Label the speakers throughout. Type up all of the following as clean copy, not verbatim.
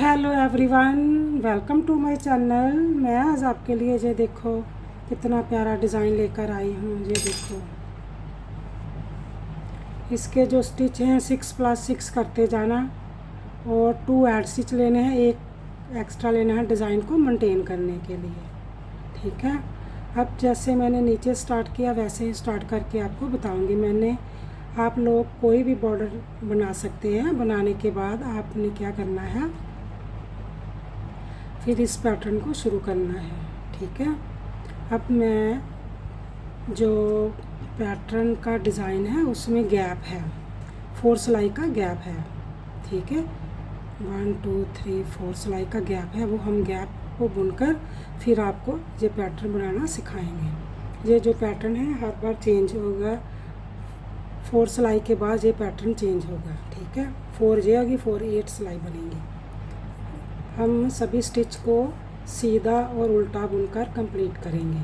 Speaker 1: Hello everyone, welcome to my channel. मैं आज आपके लिए ये देखो कितना प्यारा डिज़ाइन लेकर आई हूँ। ये देखो, इसके जो स्टिच हैं 6+6 करते जाना और 2 ऐड स्टिच लेने हैं, एक एक्स्ट्रा लेना है डिज़ाइन को मेंटेन करने के लिए। ठीक है, अब जैसे मैंने नीचे स्टार्ट किया वैसे ही स्टार्ट करके आपको बताऊँगी। आप लोग कोई भी बॉर्डर बना सकते हैं। बनाने के बाद आपने क्या करना है, फिर इस पैटर्न को शुरू करना है। ठीक है, अब मैं जो पैटर्न का डिज़ाइन है उसमें गैप है, 4 सिलाई का गैप है। ठीक है, 1 2 3 4 सिलाई का गैप है, वो हम गैप को बुनकर फिर आपको ये पैटर्न बनाना सिखाएंगे। ये जो पैटर्न है हर बार चेंज होगा, 4 सिलाई के बाद ये पैटर्न चेंज होगा। ठीक है, 4 ये होगी, 4 8 सिलाई बनेगी। हम सभी स्टिच को सीधा और उल्टा बुनकर कंप्लीट करेंगे।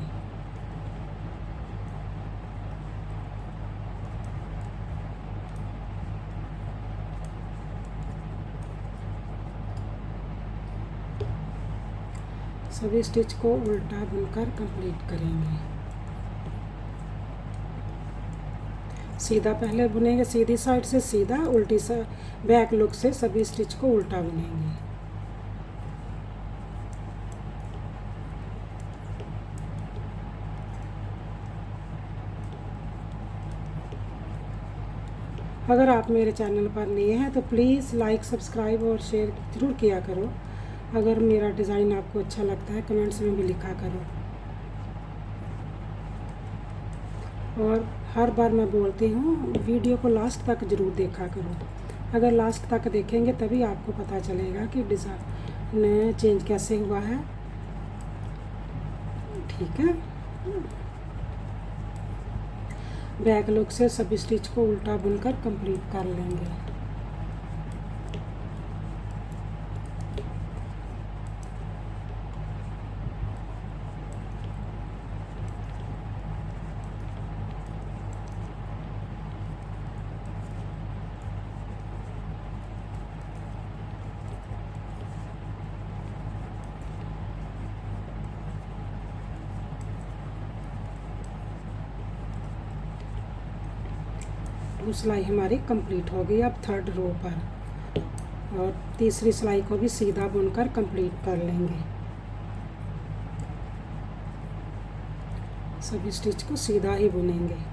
Speaker 1: सभी स्टिच को उल्टा बुनकर कंप्लीट करेंगे। सीधा पहले बुनेंगे, सीधी साइड से सीधा, उल्टी साइड बैक लुक से सभी स्टिच को उल्टा बुनेंगे। अगर आप मेरे चैनल पर नए हैं तो प्लीज़ लाइक, सब्सक्राइब और शेयर ज़रूर किया करो। अगर मेरा डिज़ाइन आपको अच्छा लगता है कमेंट्स में भी लिखा करो। और हर बार मैं बोलती हूँ, वीडियो को लास्ट तक ज़रूर देखा करो। अगर लास्ट तक देखेंगे तभी आपको पता चलेगा कि डिज़ाइन चेंज कैसे हुआ है। ठीक है, बैक लुक से सभी स्टिच को उल्टा बुनकर कंप्लीट कर लेंगे। सिलाई हमारी कंप्लीट हो गई। अब थर्ड रो पर और तीसरी सिलाई को भी सीधा बुनकर कंप्लीट कर लेंगे। सभी स्टिच को सीधा ही बुनेंगे।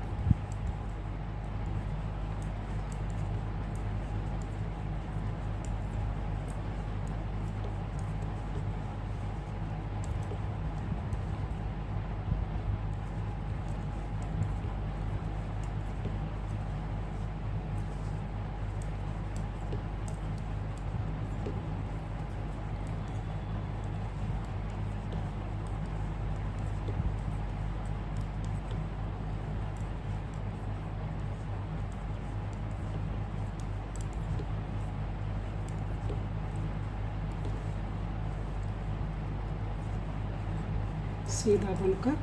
Speaker 1: सीधा बुनकर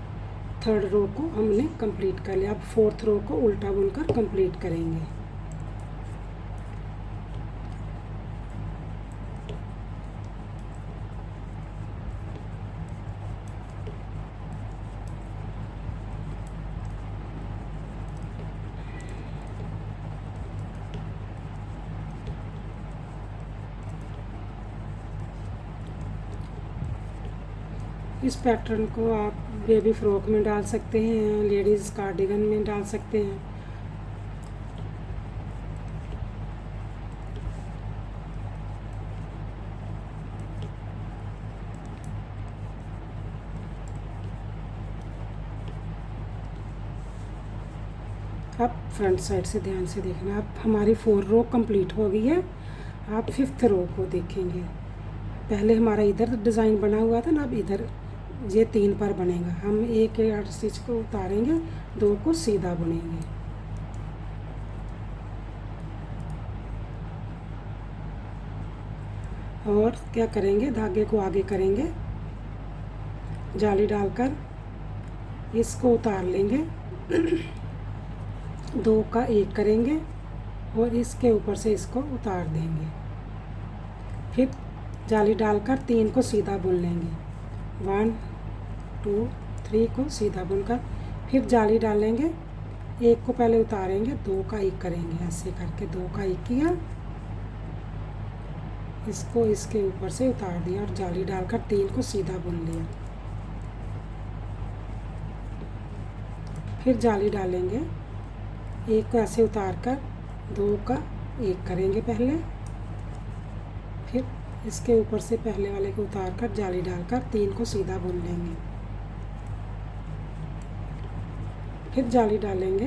Speaker 1: थर्ड रो को हमने कंप्लीट कर लिया। अब फोर्थ रो को उल्टा बुनकर कंप्लीट करेंगे। इस पैटर्न को आप बेबी फ्रॉक में डाल सकते हैं, लेडीज़ कार्डिगन में डाल सकते हैं। अब फ्रंट साइड से ध्यान से देखना। अब हमारी 4 रो कंप्लीट हो गई है। आप 5th रो को देखेंगे। पहले हमारा इधर डिज़ाइन बना हुआ था ना, अब इधर ये 3 पर बनेगा। हम एक ऐड स्टिच को उतारेंगे, 2 को सीधा बुनेंगे। और क्या करेंगे, धागे को आगे करेंगे, जाली डालकर इसको उतार लेंगे। 2 का 1 करेंगे और इसके ऊपर से इसको उतार देंगे। फिर जाली डालकर 3 को सीधा बुन लेंगे। 1 2 3 को सीधा बुनकर फिर जाली डालेंगे। 1 को पहले उतारेंगे, 2 का 1 करेंगे, ऐसे करके 2 का 1 किया, इसको इसके ऊपर से उतार दिया और जाली डालकर 3 को सीधा बुन लिया। फिर जाली डालेंगे, 1 को ऐसे उतार कर 2 का 1 करेंगे पहले, फिर इसके ऊपर से पहले वाले को उतार कर जाली डालकर 3 को सीधा बुन लेंगे। फिर जाली डालेंगे,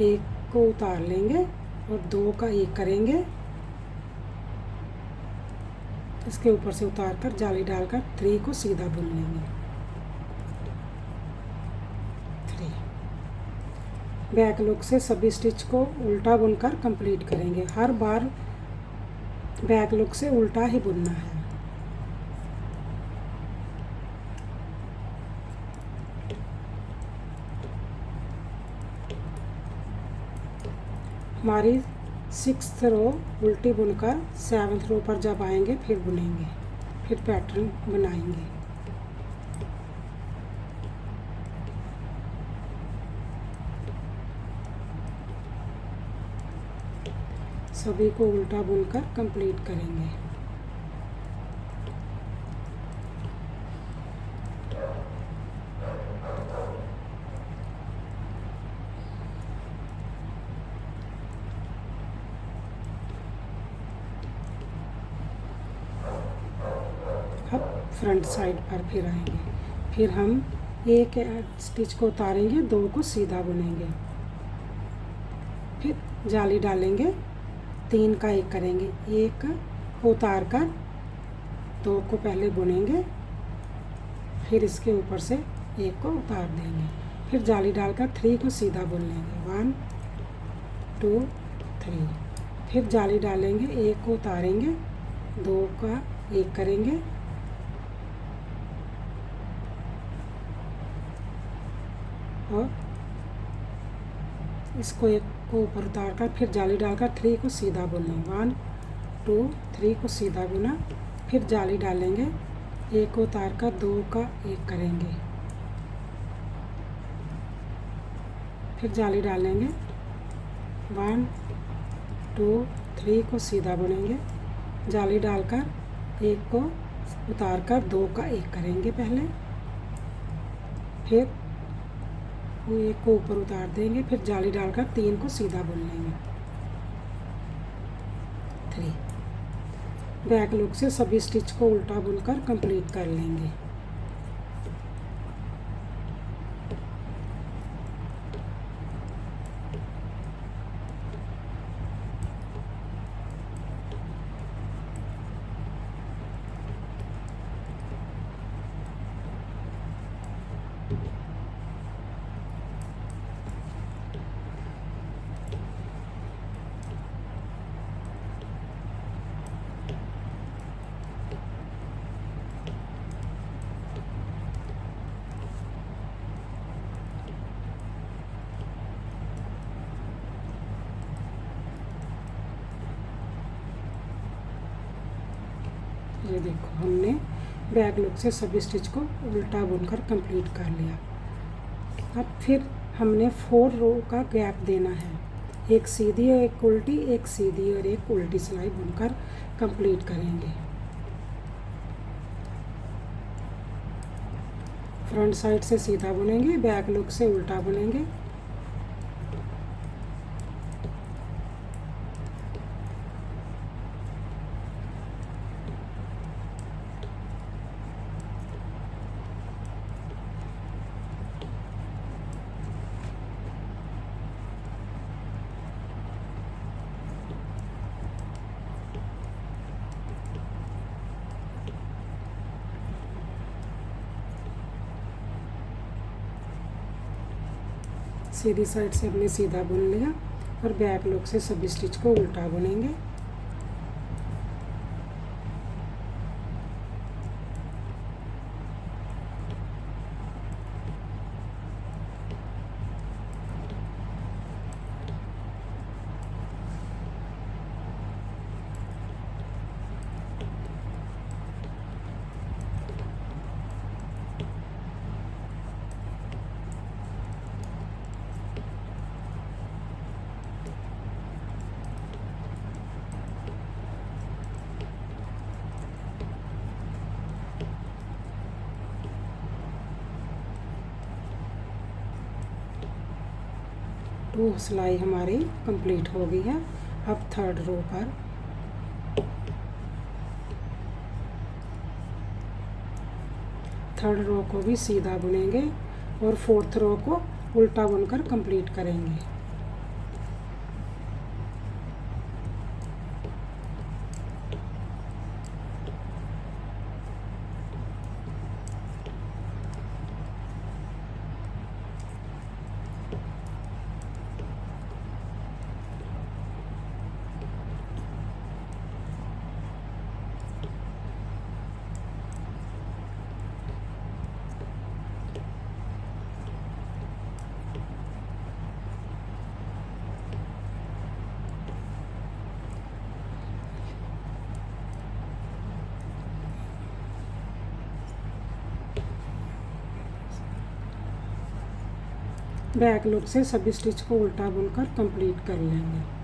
Speaker 1: 1 को उतार लेंगे और 2 का 1 करेंगे, इसके ऊपर से उतार कर जाली डालकर 3 को सीधा बुन लेंगे। 3 बैक लुक से सभी स्टिच को उल्टा बुनकर कंप्लीट करेंगे। हर बार बैक लुक से उल्टा ही बुनना है। हमारी 6th रो उल्टी बुनकर 7th रो पर जब आएंगे फिर बुनेंगे, फिर पैटर्न बनाएंगे। सभी को उल्टा बुनकर कंप्लीट करेंगे। अब फ्रंट साइड पर फिर आएंगे, फिर हम 1 स्टिच को उतारेंगे, 2 को सीधा बुनेंगे, फिर जाली डालेंगे, 3 का 1 करेंगे, 1 उतार कर 2 को पहले बुनेंगे, फिर इसके ऊपर से 1 को उतार देंगे, फिर जाली डालकर 3 को सीधा बुन लेंगे। 1 2 3 फिर जाली डालेंगे, 1 को उतारेंगे, 2 का 1 करेंगे, और इसको 1 को ऊपर उतार कर फिर जाली डालकर 3 को सीधा बुनेंगे। 1 2 3 को सीधा बुना, फिर जाली डालेंगे, 1 को उतार कर 2 का 1 करेंगे, फिर जाली डालेंगे, 1 2 3 को सीधा बुनेंगे, जाली डालकर 1 को उतार कर 2 का 1 करेंगे पहले, फिर 1 को ऊपर उतार देंगे, फिर जाली डालकर 3 को सीधा बुन लेंगे। 3 बैक लुक से सभी स्टिच को उल्टा बुनकर कंप्लीट कर लेंगे। ये देखो, हमने बैक लुक से सभी स्टिच को उल्टा बुनकर कंप्लीट कर लिया। अब फिर हमने 4 रो का गैप देना है, एक सीधी और एक उल्टी, एक सीधी और एक उल्टी सिलाई बुनकर कंप्लीट करेंगे। फ्रंट साइड से सीधा बुनेंगे, बैक लुक से उल्टा बुनेंगे। सीधी साइड से हमने सीधा बुन लिया और बैक लुक से सभी स्टिच को उल्टा बुनेंगे। 2 सिलाई हमारी कंप्लीट हो गई है। अब थर्ड रो पर थर्ड रो को भी सीधा बुनेंगे और फोर्थ रो को उल्टा बुनकर कंप्लीट करेंगे। बैक लुक से सभी स्टिच को उल्टा बुनकर कंप्लीट कर लेंगे।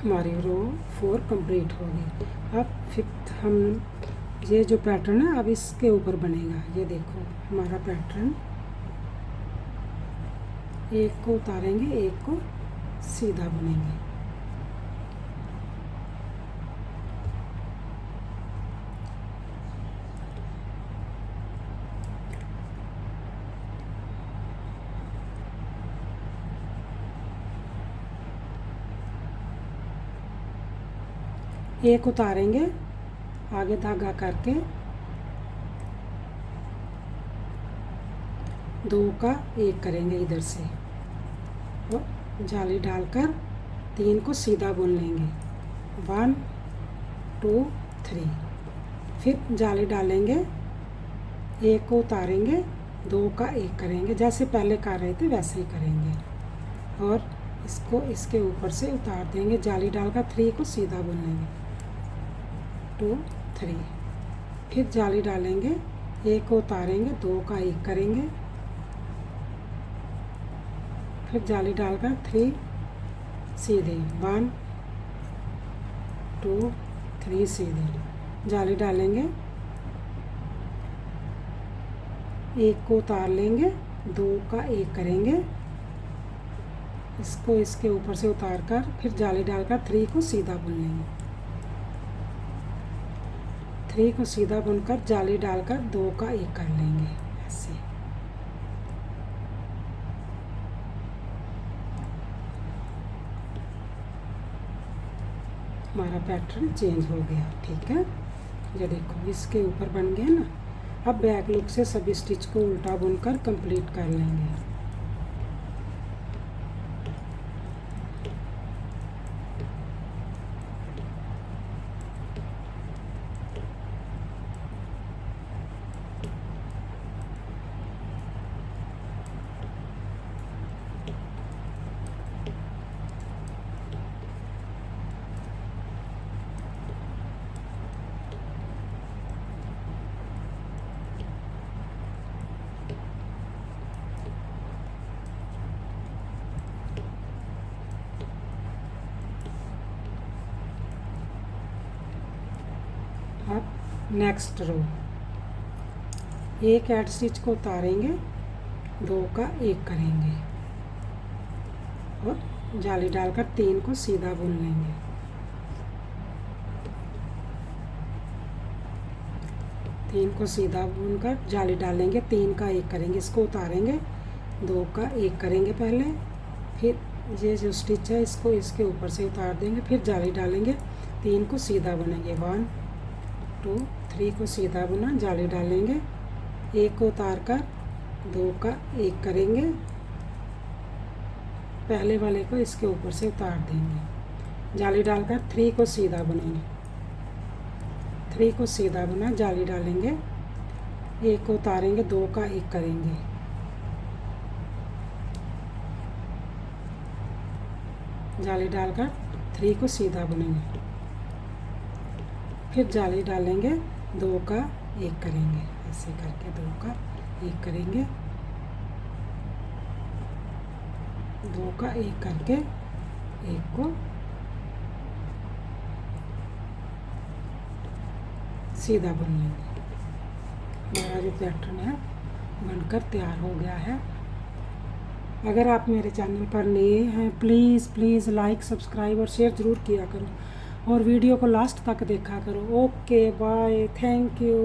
Speaker 1: हमारी रो 4 कंप्लीट हो गई। अब फिफ्थ हम ये जो पैटर्न है अब इसके ऊपर बनेगा। ये देखो हमारा पैटर्न, एक को उतारेंगे, एक को सीधा बुनेंगे। एक उतारेंगे, आगे धागा करके 2 का 1 करेंगे इधर से और जाली डालकर 3 को सीधा बुन लेंगे। 1 2 3। फिर जाली डालेंगे, 1 को उतारेंगे, 2 का 1 करेंगे, जैसे पहले कर रहे थे वैसे ही करेंगे और इसको इसके ऊपर से उतार देंगे। जाली डालकर 3 को सीधा बुन लेंगे। 2 3। फिर जाली डालेंगे, 1 को उतारेंगे, 2 का 1 करेंगे, फिर जाली डालकर 3 सीधे 1 2 3 सीधे जाली डालेंगे, 1 को उतार लेंगे, 2 का 1 करेंगे, इसको इसके ऊपर से उतार कर फिर जाली डालकर 3 को सीधा बुन लेंगे। 3 को सीधा बुनकर जाली डालकर 2 का 1 कर लेंगे। ऐसे हमारा पैटर्न चेंज हो गया। ठीक है, ये देखो इसके ऊपर बन गया ना। अब बैक लुक से सभी स्टिच को उल्टा बुनकर कंप्लीट कर लेंगे। अब नेक्स्ट रो, एक ऐड स्टिच को उतारेंगे, 2 का 1 करेंगे और जाली डालकर 3 को सीधा बुन लेंगे। 3 को सीधा बुनकर जाली डालेंगे, 3 का 1 करेंगे, इसको उतारेंगे, 2 का 1 करेंगे पहले, फिर ये जो स्टिच है इसको इसके ऊपर से उतार देंगे, फिर जाली डालेंगे, 3 को सीधा बुनेंगे। 1 2 3 को सीधा बुना, जाली डालेंगे, 1 को उतार कर 2 का 1 करेंगे, पहले वाले को इसके ऊपर से उतार देंगे, जाली डालकर 3 को सीधा बुनेंगे। 3 को सीधा बुना, जाली डालेंगे, एक को उतारेंगे, 2 का 1 करेंगे, जाली डालकर 3 को सीधा बुनेंगे, फिर जाली डालेंगे, 2 का 1 करेंगे, ऐसे करके 2 का 1 करेंगे, 2 का 1 करके 1 को सीधा बुन लेंगे। हमारा जो पैटर्न है बनकर तैयार हो गया है। अगर आप मेरे चैनल पर नए हैं प्लीज़ लाइक, सब्सक्राइब और शेयर ज़रूर किया करो और वीडियो को लास्ट तक देखा करो। Okay bye, thank you.